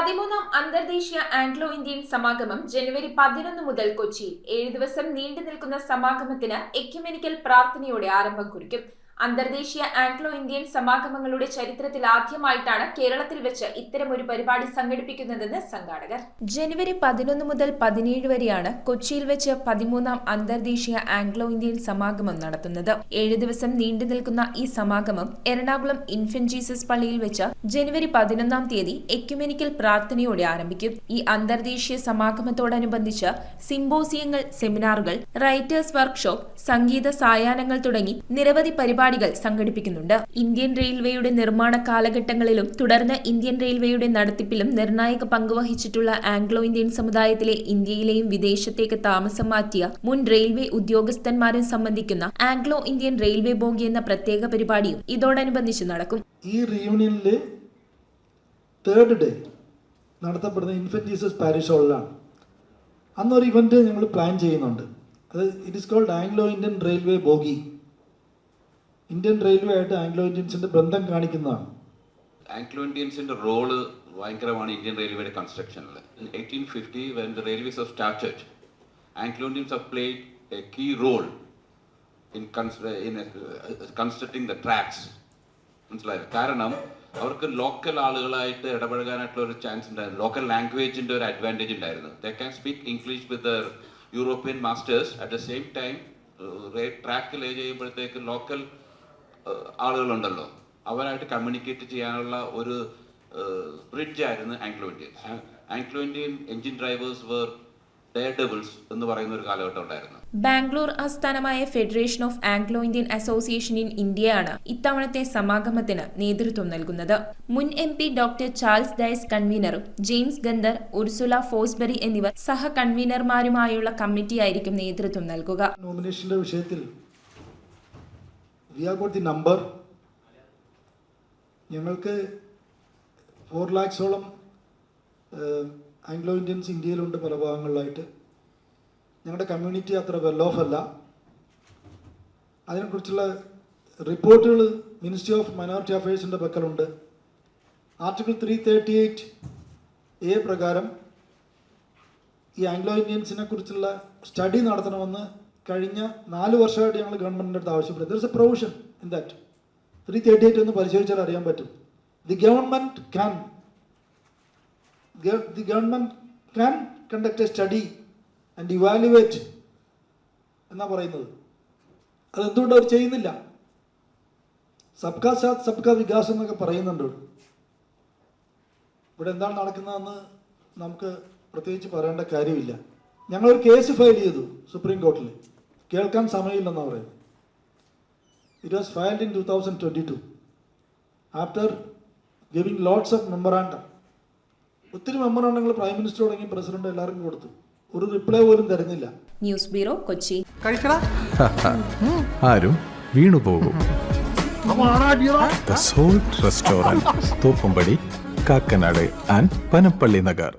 13ാം അന്തർദേശീയ Anglo Indian സമാഗമം ജനുവരി 11 മുതൽ കൊച്ചിയിൽ 7 ദിവസം നീണ്ടു നിൽക്കുന്ന സമാഗമത്തിന് എക്യുമെനിക്കൽ പ്രാർത്ഥനയോടെ ആരംഭം കുറിക്കും. അന്തർദേശീയ ആംഗ്ലോ ഇന്ത്യൻ സമാഗമങ്ങളുടെ ചരിത്രത്തിൽ ആദ്യമായിട്ടാണ് കേരളത്തിൽ വെച്ച് ഇത്തരമൊരു പരിപാടി സംഘടിപ്പിക്കുന്നതെന്ന് സംഘാടകർ. ജനുവരി 11 മുതൽ 17 വരെയാണ് കൊച്ചിയിൽ വെച്ച് 13ാം അന്തർദേശീയ ആംഗ്ലോ ഇന്ത്യൻ സമാഗമം നടത്തുന്നത്. 7 ദിവസം നീണ്ടു നിൽക്കുന്ന ഈ സമാഗമം എറണാകുളം ഇൻഫന്റ് ജീസസ് പള്ളിയിൽ വെച്ച് ജനുവരി 11 തീയതി എക്യുമെനിക്കൽ പ്രാർത്ഥനയോടെ ആരംഭിക്കും. ഈ അന്തർദേശീയ സമാഗമത്തോടനുബന്ധിച്ച് സിംബോസിയങ്ങൾ, സെമിനാറുകൾ, റൈറ്റേഴ്സ് വർക്ക്ഷോപ്പ്, സംഗീത സായാഹ്നങ്ങൾ തുടങ്ങി നിരവധി പരിപാടികൾ സംഘടിപ്പിക്കുന്നുണ്ട്. ഇന്ത്യൻ റെയിൽവേയുടെ നിർമ്മാണ കാലഘട്ടങ്ങളിലും തുടർന്ന് ഇന്ത്യൻ റെയിൽവേയുടെ നടത്തിപ്പിലും നിർണായക പങ്കുവഹിച്ചിട്ടുള്ള ആംഗ്ലോ ഇന്ത്യൻ സമുദായത്തിലെ ഇന്ത്യയിലെയും വിദേശത്തേക്ക് താമസം മാറ്റിയ മുൻ റെയിൽവേ ഉദ്യോഗസ്ഥന്മാരെ സംബന്ധിക്കുന്ന ആംഗ്ലോ ഇന്ത്യൻ റെയിൽവേ ബോഗി എന്ന പ്രത്യേക പരിപാടിയും ഇതോടനുബന്ധിച്ച് നടക്കും. ഈ റീയൂണിയനിലെ തേർഡ് ഡേ നടത്തപ്പെടുന്ന ഇൻഫന്റ് ജീസസ് പാരിഷ് ഹാളിലാണ്. അന്നൊരു ഇവന്റ് ഞങ്ങൾ പ്ലാൻ ചെയ്യുന്നുണ്ട്. അത് it is called Anglo Indian railway bogie. Indian railway ആയിട്ട് ആംഗ്ലോ ഇന്ത്യൻസിന്റെ ബന്ധം കാണിക്കുന്നതാണ്. ആംഗ്ലോ ഇന്ത്യൻസിന്റെ റോള് ഭയങ്കരമാണ് ഇന്ത്യൻ റെയിൽവേയുടെ കൺസ്ട്രക്ഷനിൽ. 1850 when the railways were started, Anglo Indians have played a key role in constructing the tracks. മനസ്സിലായോ? കാരണം അവർക്ക് ലോക്കൽ ആളുകളായിട്ട് ഇടപഴകാനായിട്ടുള്ള ഒരു ചാൻസ് ഉണ്ടായിരുന്നു. ലോക്കൽ ലാംഗ്വേജിന്റെ ഒരു അഡ്വാൻറ്റേജ് ഉണ്ടായിരുന്നു. They can speak English with their European masters. At the same time track lay ചെയ്യുമ്പോഴത്തേക്ക് local ആളുകളുണ്ടല്ലോ, അവരായിട്ട് കമ്മ്യൂണിക്കേറ്റ് ചെയ്യാനുള്ള ഒരു ബ്രിഡ്ജ് ആയിരുന്നു Anglo Indian. Anglo Indian engine drivers were daredevils എന്ന് പറയുന്ന ഒരു കാലഘട്ടം ഉണ്ടായിരുന്നു. ബാംഗ്ലൂർ ആസ്ഥാനമായ federation of Anglo Indian association in ഇന്ത്യയാണ് ഇത്തവണത്തെ സമാഗമത്തിന് നേതൃത്വം നൽകുന്നത്. മുൻ MP ഡോക്ടർ ചാൾസ് ഡയസ് കൺവീനറും ജെയിംസ് ഗന്ധർ, ഉർസുല ഫോസ്ബറി എന്നിവർ സഹ കൺവീനർമാരുമായുള്ള കമ്മിറ്റിയായിരിക്കും നേതൃത്വം നൽകുക. നോമിനേഷന്റെ വിഷയത്തിൽ we have got the number. ഞങ്ങൾക്ക് 4 lakhs-ഓളം ആംഗ്ലോ ഇന്ത്യൻസ് ഇന്ത്യയിലുണ്ട് പല ഭാഗങ്ങളിലായിട്ട്. ഞങ്ങളുടെ കമ്മ്യൂണിറ്റി അത്ര വെൽ ഓഫ് അല്ല. അതിനെക്കുറിച്ചുള്ള റിപ്പോർട്ടുകൾ മിനിസ്ട്രി ഓഫ് മൈനോറിറ്റി അഫയേഴ്സിൻ്റെ പക്കലുണ്ട്. ആർട്ടിക്കിൾ 338A പ്രകാരം ഈ ആംഗ്ലോ ഇന്ത്യൻസിനെ കുറിച്ചുള്ള സ്റ്റഡി നടത്തണമെന്ന് കഴിഞ്ഞ 4 വർഷമായിട്ട് ഞങ്ങൾ ഗവൺമെൻറ്റിൻ്റെ അടുത്ത് ആവശ്യപ്പെടും. There is A provision in that. 338 ഒന്ന് പരിശോധിച്ചാൽ അറിയാൻ പറ്റും. The government can conduct A study and evaluate എന്നാണ് പറയുന്നത്. അതെന്തുകൊണ്ട് അവർ ചെയ്യുന്നില്ല? സബ്കാ സാത്ത് സബ്കാ വികാസ് എന്നൊക്കെ പറയുന്നുണ്ട്. ഇവിടെ എന്താണ് നടക്കുന്നതെന്ന് നമുക്ക് പ്രത്യേകിച്ച് പറയേണ്ട കാര്യമില്ല. ഞങ്ങളൊരു കേസ് ഫയൽ ചെയ്തു സുപ്രീം കോർട്ടിൽ. കേൾക്കാൻ സമയമില്ലെന്നാണ് പറയുന്നത്. It was filed in 2022 after giving lots of memorandum. ഒത്തിരി മെമ്മറാണ്ടങ്ങൾ പ്രൈം മിനിസ്റ്റർ തുടങ്ങി പ്രസിഡന്റ് എല്ലാവർക്കും കൊടുത്തു. ഒരു റിപ്ലൈ പോലും തരുന്നില്ല. News bureau, Kochi. ആരും വീണുപോകും. The Salt Restaurant, Thoppumpady, Kakkanad and Panampilly Nagar.